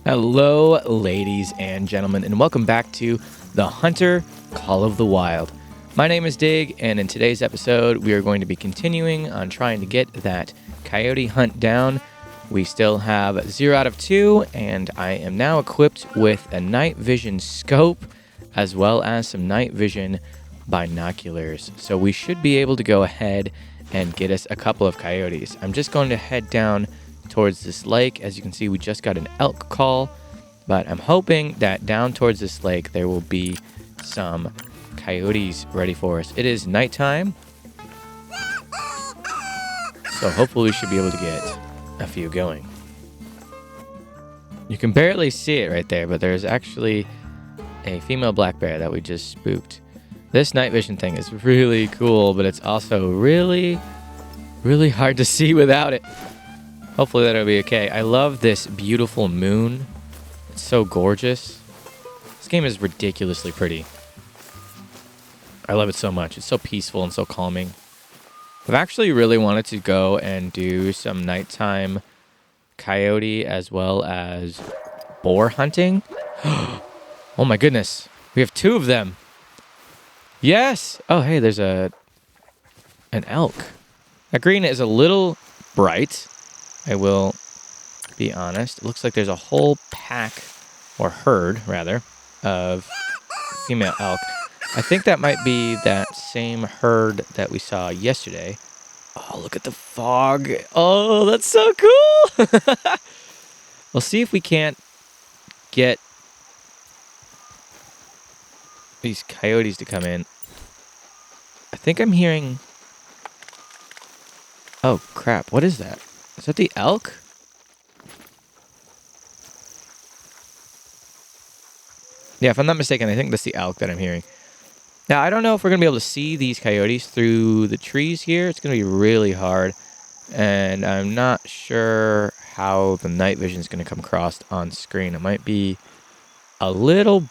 Hello, ladies and gentlemen, and welcome back to The Hunter Call of the Wild. My name is Dig, and in today's episode, we are going to be continuing on trying to get that coyote hunt down. We still have 0 out of 2, and I am now equipped with a night vision scope, as well as some night vision binoculars. So we should be able to go ahead and get us a couple of coyotes. I'm just going to head down towards this lake. As you can see, we just got an elk call, but I'm hoping that down towards this lake there will be some coyotes ready for us. It is nighttime, so hopefully we should be able to get a few going. You can barely see it right there, but there's actually a female black bear that we just spooked. This night vision thing is really cool, but it's also really hard to see without it. Hopefully that'll be okay. I love this beautiful moon. It's so gorgeous. This game is ridiculously pretty. I love it so much. It's so peaceful and so calming. I've actually really wanted to go and do some nighttime coyote as well as boar hunting. Oh my goodness. We have 2 of them. Yes. Oh, hey, there's an elk. That green is a little bright. I will be honest. It looks like there's a whole pack, or herd, rather, of female elk. I think that might be that same herd that we saw yesterday. Oh, look at the fog. Oh, that's so cool. We'll see if we can't get these coyotes to come in. I think I'm hearing... Oh, crap. What is that? Is that the elk? Yeah, if I'm not mistaken, I think that's the elk that I'm hearing. Now, I don't know if we're going to be able to see these coyotes through the trees here. It's going to be really hard. And I'm not sure how the night vision is going to come across on screen. It might be a little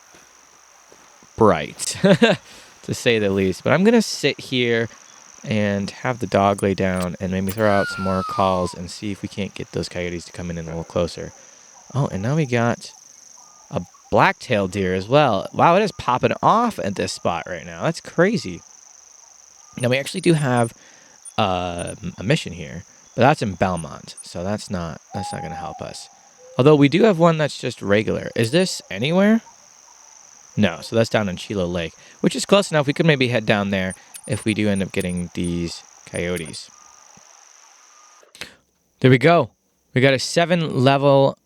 bright, to say the least. But I'm going to sit here and have the dog lay down and maybe throw out some more calls and see if we can't get those coyotes to come in a little closer. Oh, and now we got a black-tailed deer as well. Wow, it is popping off at this spot right now. That's crazy. Now, we actually do have a mission here, but that's in Belmont, so that's not going to help us. Although we do have one that's just regular. Is this anywhere? No, so that's down in Chilo Lake, which is close enough. We could maybe head down there if we do end up getting these coyotes. There we go. We got a 7 level,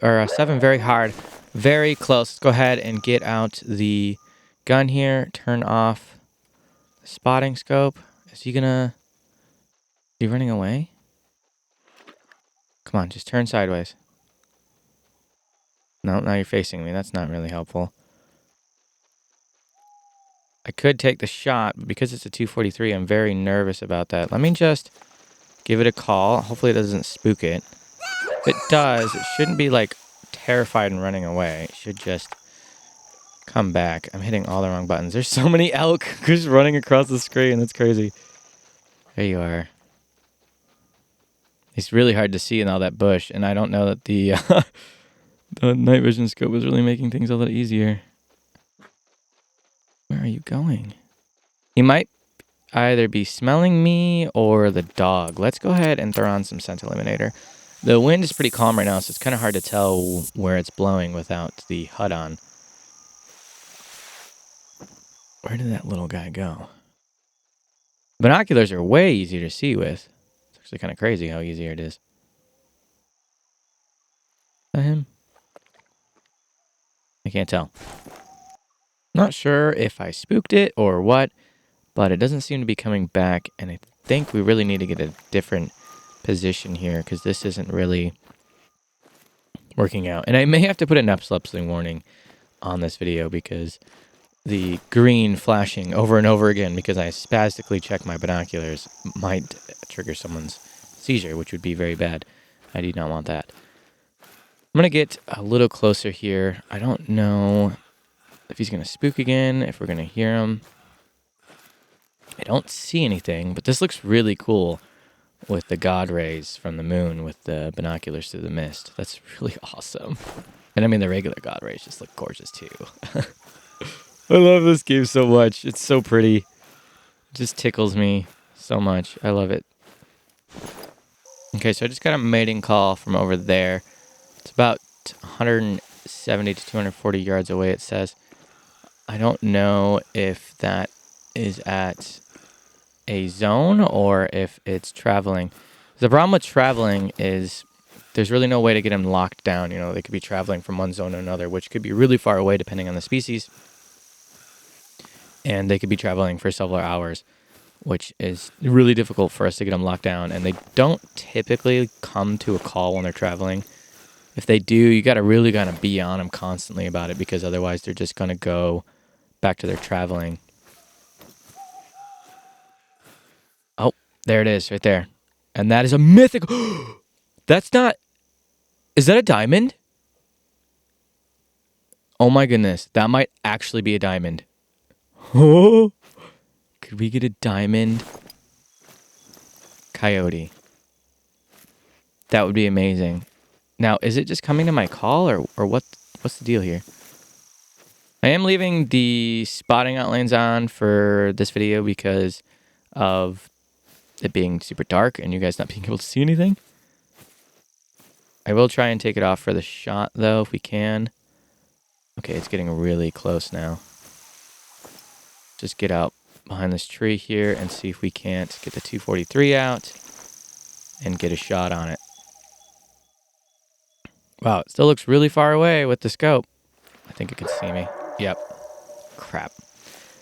or a 7 very hard, very close. Let's go ahead and get out the gun here. Turn off the spotting scope. Is he running away? Come on, just turn sideways. No, now you're facing me. That's not really helpful. I could take the shot, but because it's a 243, I'm very nervous about that. Let me just give it a call. Hopefully it doesn't spook it. If it does, it shouldn't be like terrified and running away. It should just come back. I'm hitting all the wrong buttons. There's so many elk just running across the screen. That's crazy. There you are. It's really hard to see in all that bush, and I don't know that the night vision scope was really making things a little easier. Where are you going? He might either be smelling me or the dog. Let's go ahead and throw on some scent eliminator. The wind is pretty calm right now, so it's kind of hard to tell where it's blowing without the HUD on. Where did that little guy go? Binoculars are way easier to see with. It's actually kind of crazy how easier it is. Is that him? I can't tell. Not sure if I spooked it or what, but it doesn't seem to be coming back, and I think we really need to get a different position here because this isn't really working out. And I may have to put an epilepsy warning on this video because the green flashing over and over again because I spastically check my binoculars might trigger someone's seizure, which would be very bad. I do not want that. I'm going to get a little closer here. I don't know if he's going to spook again, if we're going to hear him. I don't see anything, but this looks really cool with the god rays from the moon with the binoculars through the mist. That's really awesome. And I mean, the regular god rays just look gorgeous too. I love this game so much. It's so pretty. It just tickles me so much. I love it. Okay, so I just got a mating call from over there. It's about 170 to 240 yards away, it says. I don't know if that is at a zone or if it's traveling. The problem with traveling is there's really no way to get them locked down. You know, they could be traveling from one zone to another, which could be really far away depending on the species. And they could be traveling for several hours, which is really difficult for us to get them locked down. And they don't typically come to a call when they're traveling. If they do, you got to really kind of be on them constantly about it, because otherwise they're just going to go back to their traveling. Oh, there it is right there. And that is a mythical. That's not. Is that a diamond? Oh my goodness. That might actually be a diamond. Oh. Could we get a diamond coyote? That would be amazing. Now, is it just coming to my call or what's the deal here? I am leaving the spotting outlines on for this video because of it being super dark and you guys not being able to see anything. I will try and take it off for the shot, though, if we can. Okay, it's getting really close now. Just get out behind this tree here and see if we can't get the 243 out and get a shot on it. Wow, it still looks really far away with the scope. I think it can see me. Yep. Crap.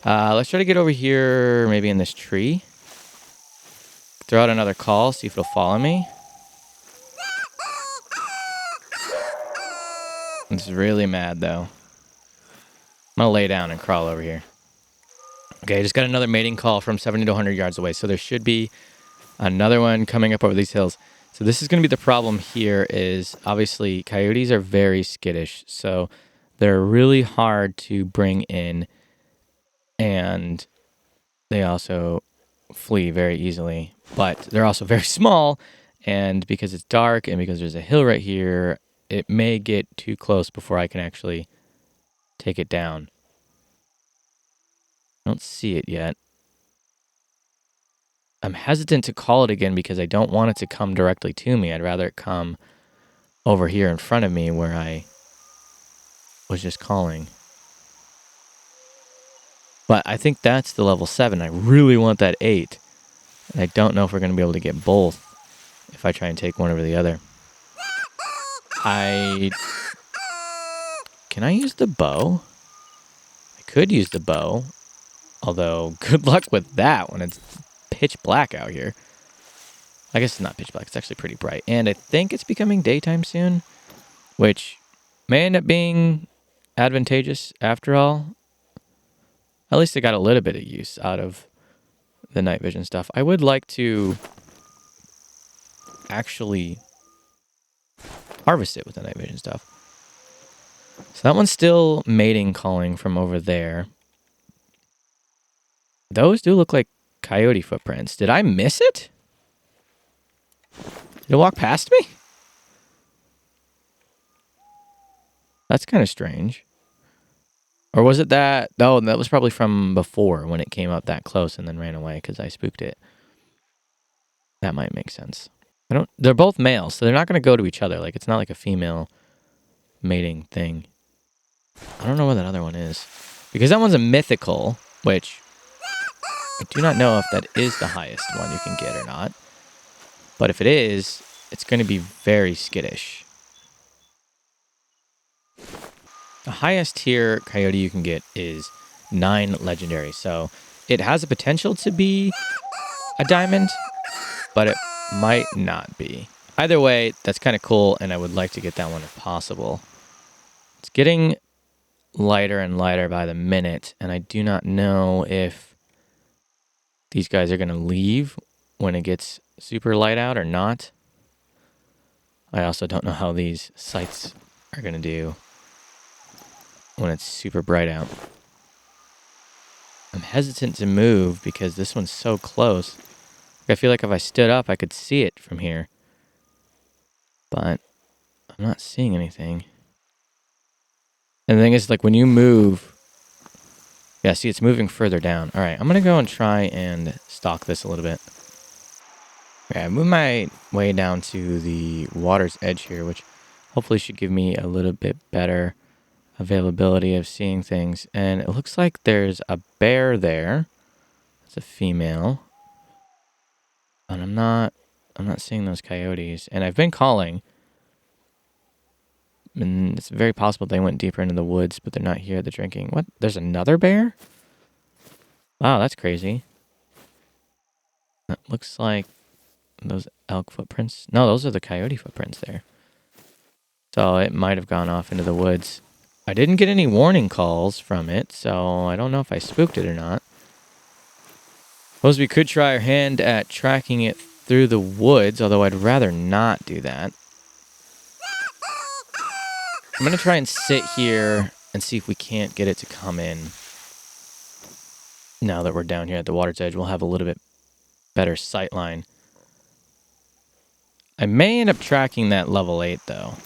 Let's try to get over here, maybe in this tree. Throw out another call, see if it'll follow me. It's really mad, though. I'm going to lay down and crawl over here. Okay, I just got another mating call from 70 to 100 yards away, so there should be another one coming up over these hills. So this is going to be the problem here is, obviously, coyotes are very skittish, so they're really hard to bring in, and they also flee very easily. But they're also very small, and because it's dark and because there's a hill right here, it may get too close before I can actually take it down. I don't see it yet. I'm hesitant to call it again because I don't want it to come directly to me. I'd rather it come over here in front of me where I was just calling. But I think that's the level 7. I really want that 8. And I don't know if we're going to be able to get both if I try and take one over the other. Can I use the bow? I could use the bow. Although, good luck with that when it's pitch black out here. I guess it's not pitch black. It's actually pretty bright. And I think it's becoming daytime soon, which may end up being advantageous after all. At least I got a little bit of use out of the night vision stuff. I would like to actually harvest it with the night vision stuff. So that one's still mating calling from over there. Those do look like coyote footprints. Did I miss it? Did it walk past me? That's kind of strange. Or was it that? Oh, that was probably from before when it came up that close and then ran away because I spooked it. That might make sense. They're both males, so they're not going to go to each other. Like, it's not like a female mating thing. I don't know where that other one is. Because that one's a mythical, which I do not know if that is the highest one you can get or not. But if it is, it's going to be very skittish. The highest tier coyote you can get is 9 legendary. So it has a potential to be a diamond, but it might not be. Either way, that's kind of cool, and I would like to get that one if possible. It's getting lighter and lighter by the minute, and I do not know if these guys are going to leave when it gets super light out or not. I also don't know how these sights are going to do when it's super bright out. I'm hesitant to move because this one's so close. I feel like if I stood up, I could see it from here. But I'm not seeing anything. And the thing is, like, when you move... Yeah, see, it's moving further down. All right, I'm going to go and try and stalk this a little bit. Okay, I moved my way down to the water's edge here, which hopefully should give me a little bit better availability of seeing things. And it looks like there's a bear there. It's a female. And I'm not seeing those coyotes. And I've been calling. And it's very possible they went deeper into the woods, but they're not here at the drinking. What? There's another bear? Wow, that's crazy. That looks like those elk footprints. No, those are the coyote footprints there. So it might have gone off into the woods. I didn't get any warning calls from it, so I don't know if I spooked it or not. Suppose we could try our hand at tracking it through the woods, although I'd rather not do that. I'm going to try and sit here and see if we can't get it to come in. Now that we're down here at the water's edge, we'll have a little bit better sight line. I may end up tracking that level 8, though,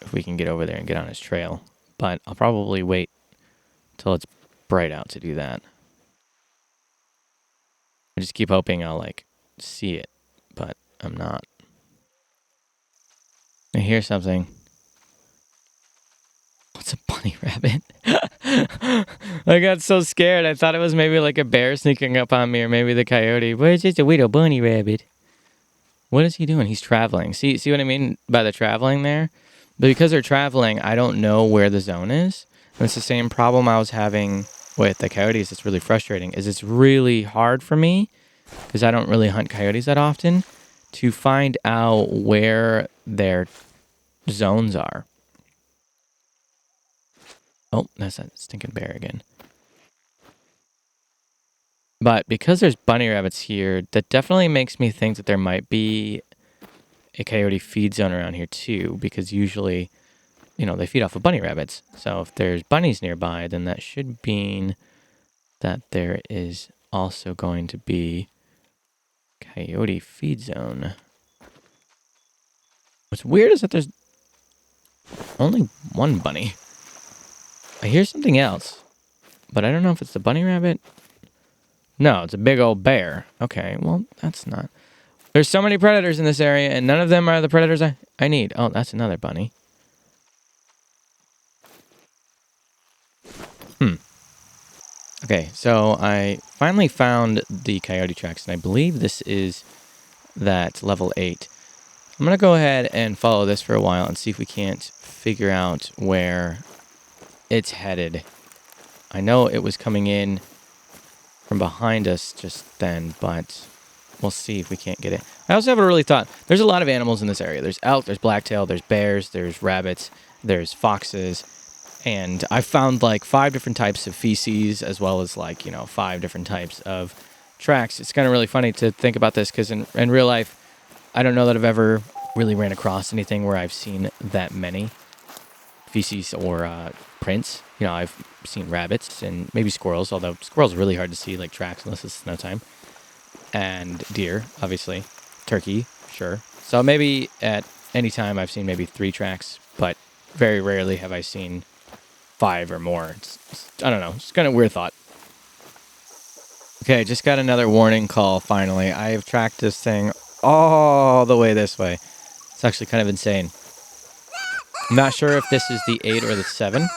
if we can get over there and get on his trail. But I'll probably wait till it's bright out to do that. I just keep hoping I'll, like, see it, but I'm not. I hear something. What's a bunny rabbit? I got so scared. I thought it was maybe like a bear sneaking up on me, or maybe the coyote. But it's just a little bunny rabbit. What is he doing? He's traveling. See what I mean by the traveling there? But because they're traveling, I don't know where the zone is. And it's the same problem I was having with the coyotes. It's really frustrating. It's really hard for me, because I don't really hunt coyotes that often, to find out where their zones are. Oh, that's that stinking bear again. But because there's bunny rabbits here, that definitely makes me think that there might be a coyote feed zone around here too, because usually, you know, they feed off of bunny rabbits. So if there's bunnies nearby, then that should mean that there is also going to be coyote feed zone. What's weird is that there's only one bunny. I hear something else, but I don't know if it's the bunny rabbit. No, it's a big old bear. Okay, well, that's not... There's so many predators in this area, and none of them are the predators I need. Oh, that's another bunny. Okay, so I finally found the coyote tracks, and I believe this is that level 8. I'm going to go ahead and follow this for a while and see if we can't figure out where it's headed. I know it was coming in from behind us just then, but we'll see if we can't get it. I also haven't really thought. There's a lot of animals in this area. There's elk, there's blacktail, there's bears, there's rabbits, there's foxes. And I found like 5 different types of feces, as well as like, 5 different types of tracks. It's kind of really funny to think about this, because in real life, I don't know that I've ever really ran across anything where I've seen that many feces or prints. I've seen rabbits and maybe squirrels, although squirrels are really hard to see, like tracks, unless it's snow time. And deer, obviously. Turkey, sure. So maybe at any time I've seen maybe 3 tracks, but very rarely have I seen 5 or more. I don't know. It's kind of a weird thought. Okay, just got another warning call finally. I have tracked this thing all the way this way. It's actually kind of insane. I'm not sure if this is the 8 or the 7,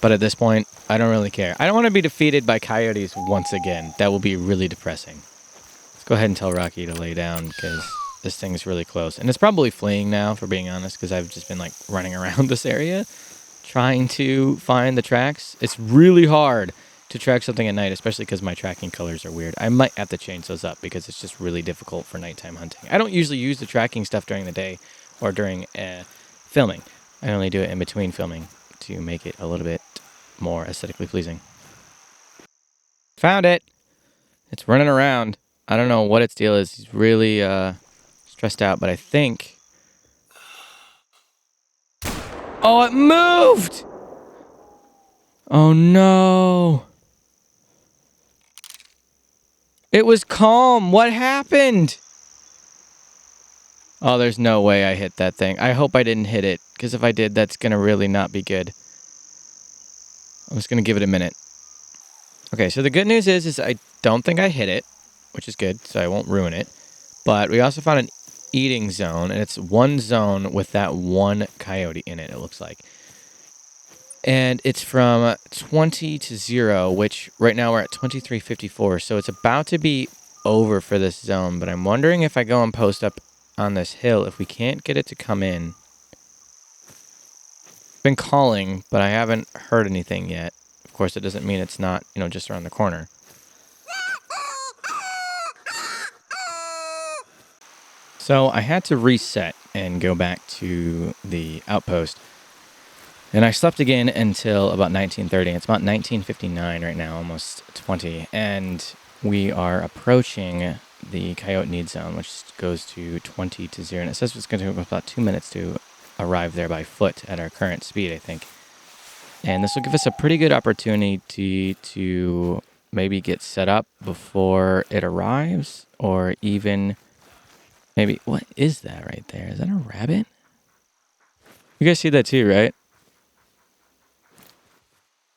but at this point, I don't really care. I don't want to be defeated by coyotes once again. That will be really depressing. Let's go ahead and tell Rocky to lay down, because this thing's really close. And it's probably fleeing now, for being honest, because I've just been like running around this area trying to find the tracks. It's really hard to track something at night, especially because my tracking colors are weird. I might have to change those up, because it's just really difficult for nighttime hunting. I don't usually use the tracking stuff during the day or during filming. I only do it in between filming to make it a little bit more aesthetically pleasing. Found it! It's running around. I don't know what its deal is. He's really stressed out, but I think... Oh, it moved! Oh, no! It was calm. What happened? Oh, there's no way I hit that thing. I hope I didn't hit it, because if I did, that's going to really not be good. I'm just going to give it a minute. Okay, so the good news is I don't think I hit it, which is good, so I won't ruin it. But we also found an eating zone, and it's one zone with that one coyote in it, it looks like. And it's from 20 to 0, which right now we're at 23:54, so it's about to be over for this zone. But I'm wondering if I go and post up on this hill, if we can't get it to come in. Been calling, but I haven't heard anything yet. Of course, it doesn't mean it's not, just around the corner. So I had to reset and go back to the outpost. And I slept again until about 19:30. It's about 19:59 right now, almost 20. And we are approaching the coyote need zone, which goes to 20 to 0. And it says it's going to take about 2 minutes to arrive there by foot at our current speed, I think. And this will give us a pretty good opportunity to maybe get set up before it arrives, or even maybe, what is that right there? Is that a rabbit? You guys see that too, right?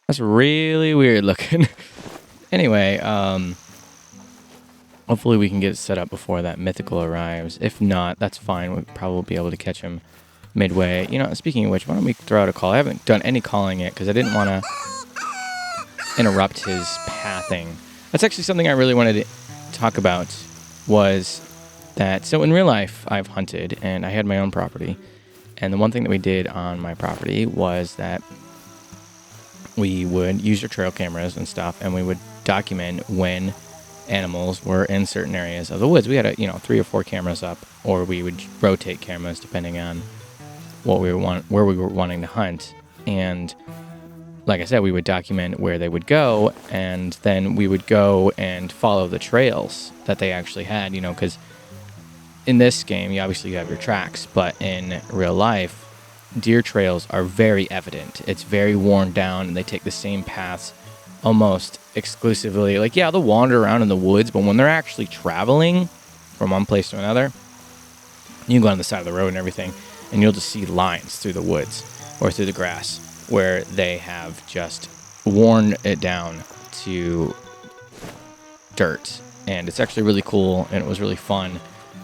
That's really weird looking. Anyway, hopefully we can get it set up before that mythical arrives. If not, that's fine. We'll probably be able to catch him midway. Speaking of which, why don't we throw out a call? I haven't done any calling yet because I didn't want to interrupt his pathing. That's actually something I really wanted to talk about, was that, so in real life, I've hunted and I had my own property. And the one thing that we did on my property was that we would use your trail cameras and stuff, and we would document when animals were in certain areas of the woods. We had 3 or 4 cameras up, or we would rotate cameras depending on where we were wanting to hunt. And like I said, we would document where they would go, and then we would go and follow the trails that they actually had, because in this game, you obviously have your tracks, but in real life, deer trails are very evident. It's very worn down, and they take the same paths almost exclusively. Like, yeah, they'll wander around in the woods, but when they're actually traveling from one place to another, you can go on the side of the road and everything, and you'll just see lines through the woods or through the grass where they have just worn it down to dirt. And it's actually really cool, and it was really fun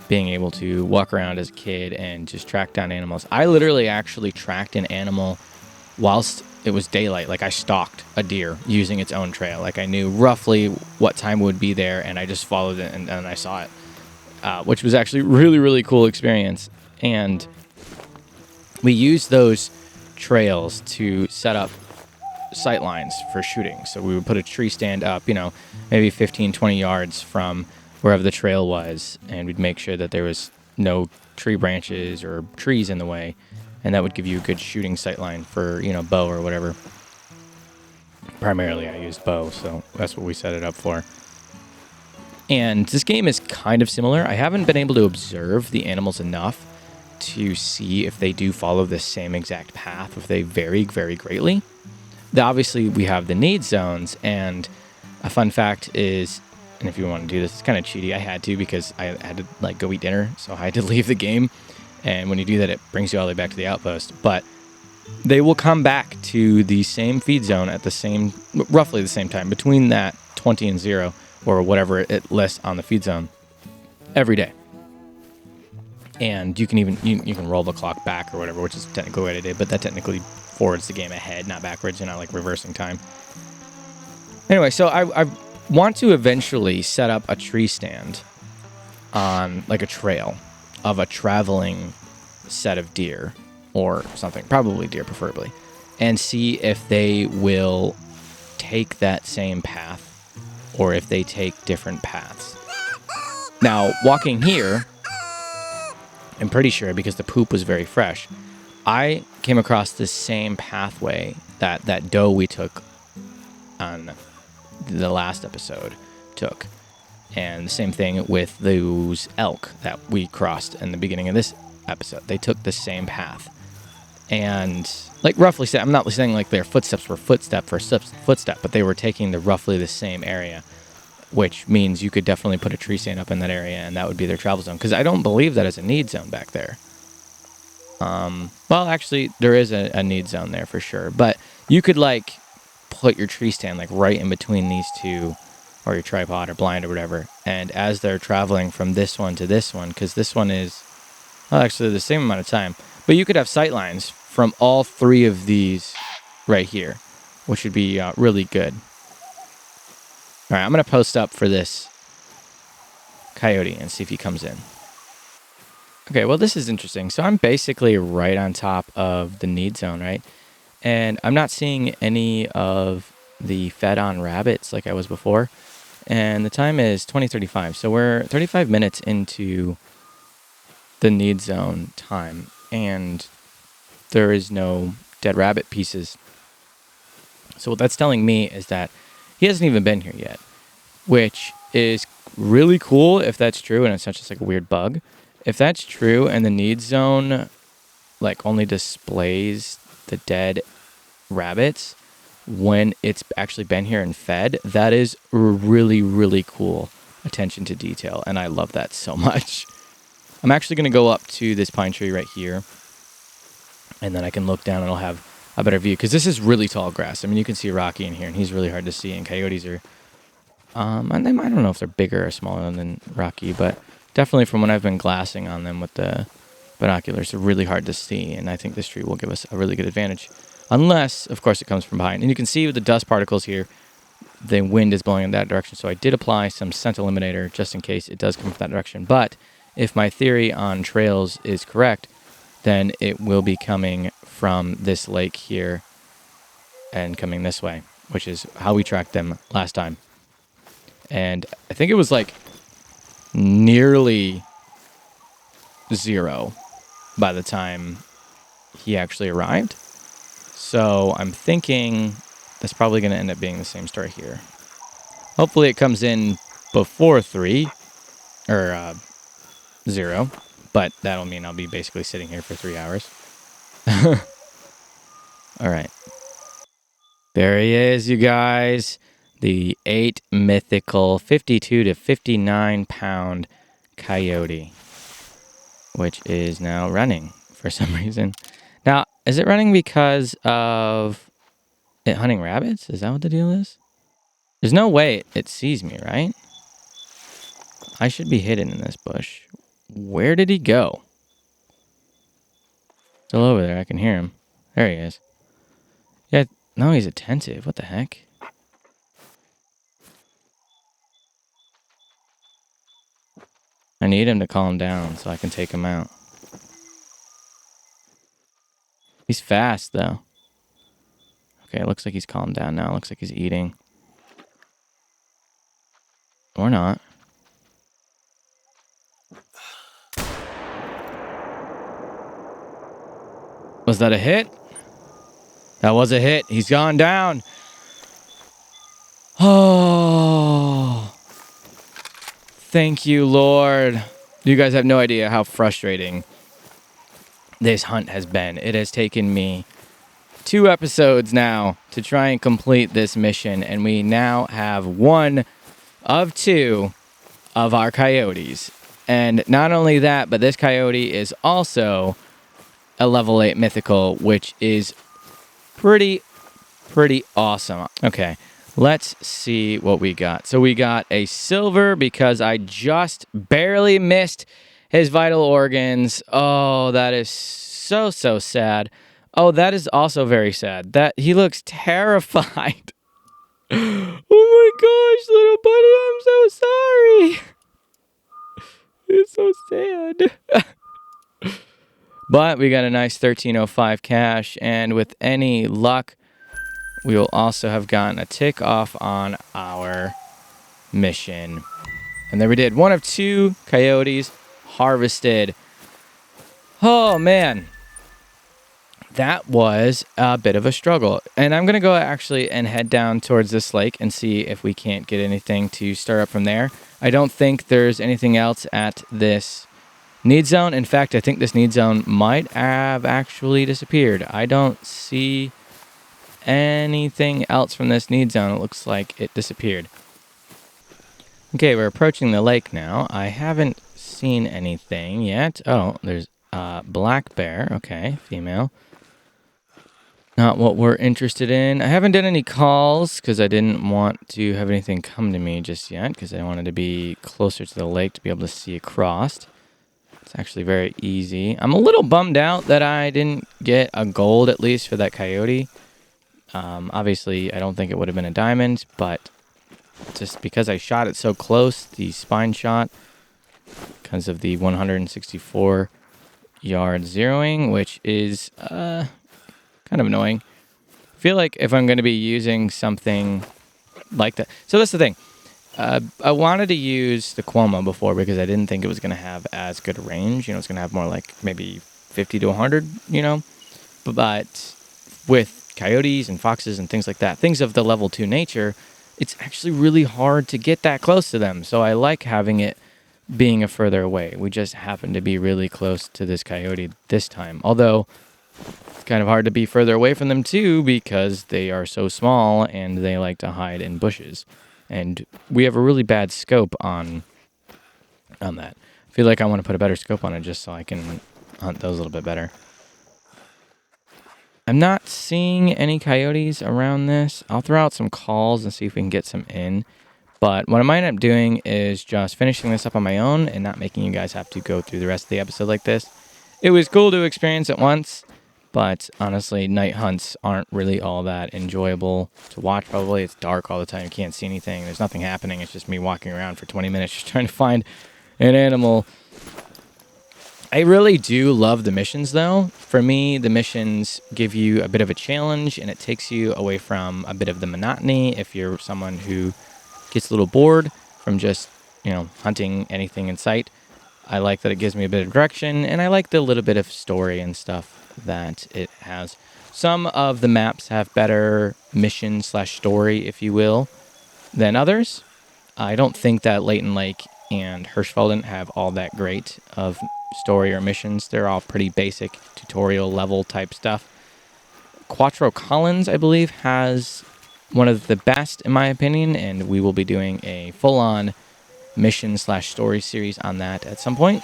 being able to walk around as a kid and just track down animals. I literally actually tracked an animal whilst it was daylight. Like, I stalked a deer using its own trail. Like, I knew roughly what time it would be there, and I just followed it, and I saw it, which was actually really, really cool experience. And we used those trails to set up sight lines for shooting. So we would put a tree stand up, maybe 15, 20 yards from wherever the trail was, and we'd make sure that there was no tree branches or trees in the way, and that would give you a good shooting sight line for, bow or whatever. Primarily I used bow, so that's what we set it up for. And this game is kind of similar. I haven't been able to observe the animals enough to see if they do follow the same exact path, if they vary very greatly. Obviously, we have the need zones, and a fun fact is, and if you want to do this, it's kind of cheaty. I had to, because I had to go eat dinner, so I had to leave the game. And when you do that, it brings you all the way back to the outpost. But they will come back to the same feed zone at roughly the same time, between that 20 and 0, or whatever it lists on the feed zone, every day. And you can even you can roll the clock back or whatever, which is technically what I did, but that technically forwards the game ahead, not backwards. You're not reversing time. Anyway, so I want to eventually set up a tree stand on a trail of a traveling set of deer or something, probably deer preferably, and see if they will take that same path or if they take different paths. Now, walking here, I'm pretty sure, because the poop was very fresh, I came across the same pathway that doe we took on the last episode took. And the same thing with those elk that we crossed in the beginning of this episode. They took the same path. And roughly, I'm not saying their footsteps were footstep for footstep, but they were taking roughly the same area. which means you could definitely put a tree stand up in that area, and that would be their travel zone. Because I don't believe that is a need zone back there. Well, actually, there is a need zone there for sure. But you could, like, put your tree stand, like, right in between these two, or your tripod or blind or whatever. And as they're traveling from this one to this one, because this one is, well, actually the same amount of time. But you could have sight lines from all three of these right here, which would be really good. All right, I'm going to post up for this coyote and see if he comes in. Okay, well, this is interesting. So I'm basically right on top of the need zone, right? And I'm not seeing any of the fed-on rabbits like I was before. And the time is 20:35. So we're 35 minutes into the need zone time. And there is no dead rabbit pieces. So what that's telling me is that he hasn't even been here yet, which is really cool if that's true and it's not just like a weird bug. If that's true and the need zone like only displays the dead rabbits when it's actually been here and fed, that is really, really cool attention to detail, and I love that so much. I'm actually going to go up to this pine tree right here, and then I can look down and I'll have a better view, because this is really tall grass. I mean, you can see Rocky in here, and he's really hard to see, and coyotes are, and I don't know if they're bigger or smaller than Rocky, but definitely from when I've been glassing on them with the binoculars, they're really hard to see, and I think this tree will give us a really good advantage. Unless, of course, it comes from behind. And you can see with the dust particles here, the wind is blowing in that direction, so I did apply some scent eliminator just in case it does come from that direction. But if my theory on trails is correct, then it will be coming from this lake here and coming this way, which is how we tracked them last time. And I think it was like nearly 0 by the time he actually arrived. So I'm thinking that's probably going to end up being the same story here. Hopefully it comes in before 3 or 0, but that'll mean I'll be basically sitting here for 3 hours. All right. There he is, you guys. The 8 mythical 52 to 59 pound coyote, which is now running for some reason. Now, is it running because of it hunting rabbits? Is that what the deal is? There's no way it sees me, right? I should be hidden in this bush. Where did he go? Still over there. I can hear him. There he is. Yeah, no, he's attentive. What the heck? I need him to calm down so I can take him out. He's fast, though. Okay, it looks like he's calmed down now. It looks like he's eating. Or not. Was that a hit? That was a hit. He's gone down. Oh. Thank you, Lord. You guys have no idea how frustrating this hunt has been. It has taken me 2 episodes now to try and complete this mission, and we now have 1 of 2 of our coyotes. And not only that, but this coyote is also a level 8 mythical, which is pretty awesome. Okay, let's see what we got. So we got a silver because I just barely missed his vital organs. Oh, that is so sad. Oh, that is also very sad. That he looks terrified. Oh my gosh, little buddy, I'm so sorry. It's so sad. But we got a nice 1305 cash, and with any luck, we will also have gotten a tick off on our mission. And there we did. 1 of 2 coyotes harvested. Oh, man. That was a bit of a struggle. And I'm going to go actually and head down towards this lake and see if we can't get anything to start up from there. I don't think there's anything else at this need zone. In fact, I think this need zone might have actually disappeared. I don't see anything else from this need zone. It looks like it disappeared. Okay, we're approaching the lake now. I haven't seen anything yet. Oh, there's black bear. Okay, female. Not what we're interested in. I haven't done any calls because I didn't want to have anything come to me just yet because I wanted to be closer to the lake to be able to see across. It's actually very easy. I'm a little bummed out that I didn't get a gold at least for that coyote. Obviously, I don't think it would have been a diamond, but just because I shot it so close, the spine shot, because of the 164 yard zeroing, which is kind of annoying. I feel like if I'm going to be using something like that. So that's the thing. I wanted to use the Cuomo before because I didn't think it was going to have as good a range. It's going to have more like maybe 50 to 100, But with coyotes and foxes and things like that, things of the level 2 nature, it's actually really hard to get that close to them. So I like having it being a further away. We just happen to be really close to this coyote this time. Although it's kind of hard to be further away from them too because they are so small and they like to hide in bushes. And we have a really bad scope on that. I feel like I want to put a better scope on it just so I can hunt those a little bit better. I'm not seeing any coyotes around this. I'll throw out some calls and see if we can get some in. But what I might end up doing is just finishing this up on my own and not making you guys have to go through the rest of the episode like this. It was cool to experience it once, but honestly, night hunts aren't really all that enjoyable to watch. Probably it's dark all the time. You can't see anything. There's nothing happening. It's just me walking around for 20 minutes just trying to find an animal. I really do love the missions, though. For me, the missions give you a bit of a challenge, and it takes you away from a bit of the monotony if you're someone who gets a little bored from just, hunting anything in sight. I like that it gives me a bit of direction, and I like the little bit of story and stuff that it has. Some of the maps have better mission/story, if you will, than others. I don't think that Leighton Lake and Hirschfelden have all that great of story or missions. They're all pretty basic tutorial level type stuff. Quattro Collins, I believe, has one of the best in my opinion, and we will be doing a full-on mission/story series on that at some point.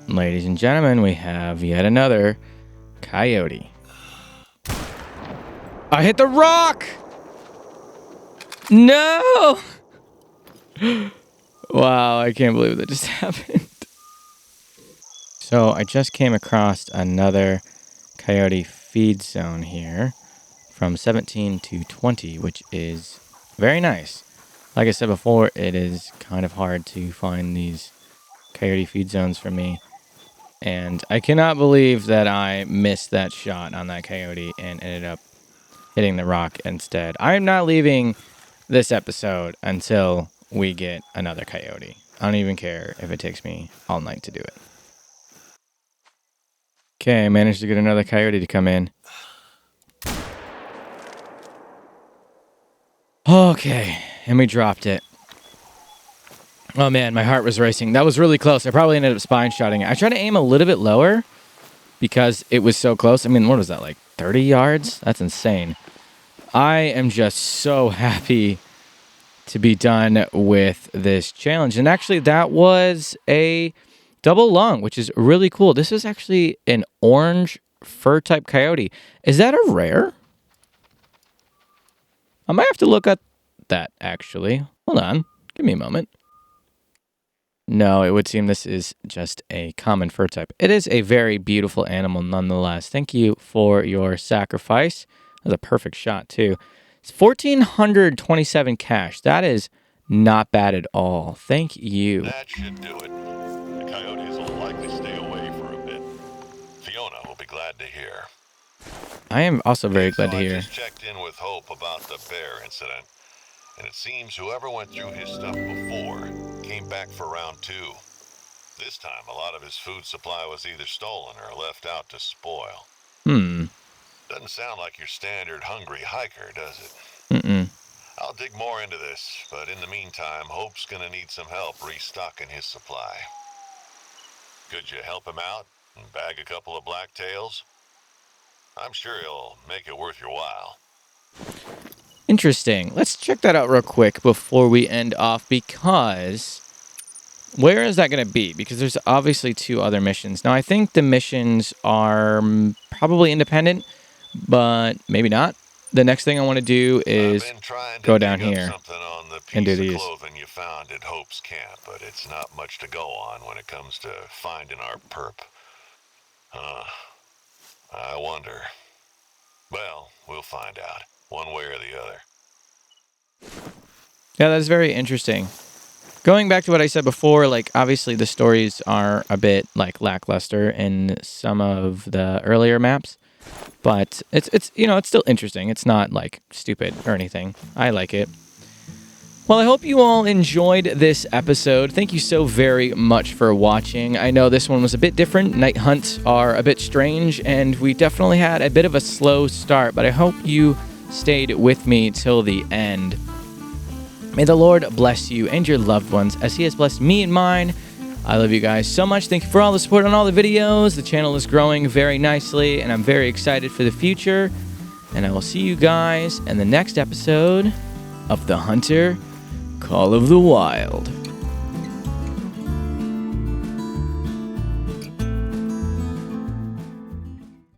Ladies and gentlemen, we have yet another coyote. I hit the rock! No! Wow, I can't believe that just happened. So I just came across another coyote feed zone here from 17 to 20, which is very nice. Like I said before, it is kind of hard to find these coyote feed zones for me. And I cannot believe that I missed that shot on that coyote and ended up hitting the rock instead. I'm not leaving this episode until we get another coyote. I don't even care if it takes me all night to do it. Okay, I managed to get another coyote to come in. Okay, and we dropped it. Oh man, my heart was racing. That was really close. I probably ended up spine shotting it. I tried to aim a little bit lower because it was so close. I mean, what was that, like 30 yards? That's insane. I am just so happy to be done with this challenge. And actually, that was a double lung, which is really cool. This is actually an orange fur type coyote. Is that a rare? I might have to look at that, actually. Hold on. Give me a moment. No, it would seem this is just a common fur type. It is a very beautiful animal nonetheless. Thank you for your sacrifice. That was a perfect shot, too. It's 1,427 cash. That is not bad at all. Thank you. That should do it. The coyotes will likely stay away for a bit. Fiona will be glad to hear. I am also very glad to hear. I just checked in with Hope about the bear incident, and it seems whoever went through his stuff before came back for round 2. This time, a lot of his food supply was either stolen or left out to spoil. Doesn't sound like your standard hungry hiker, does it? I'll dig more into this, but in the meantime, Hope's gonna need some help restocking his supply. Could you help him out? and bag a couple of blacktails. I'm sure he'll make it worth your while. Interesting. Let's check that out real quick before we end off, because where is that going to be? Because there's obviously 2 other missions. Now, I think the missions are probably independent, but maybe not. The next thing I want to do is I've been trying to go dig down up here something on the and do piece of these. clothing you found at Hope's camp, but it's not much to go on when it comes to finding our perp. I wonder. Well, we'll find out, one way or the other. Yeah, that's very interesting. Going back to what I said before, like, obviously the stories are a bit, like, lackluster in some of the earlier maps, but it's you know, it's still interesting. It's not, like, stupid or anything. I like it. Well, I hope you all enjoyed this episode. Thank you so very much for watching. I know this one was a bit different. Night hunts are a bit strange, and we definitely had a bit of a slow start, but I hope you stayed with me till the end. May the Lord bless you and your loved ones as he has blessed me and mine. I love you guys so much. Thank you for all the support on all the videos. The channel is growing very nicely, and I'm very excited for the future. And I will see you guys in the next episode of The Hunter Call of the Wild.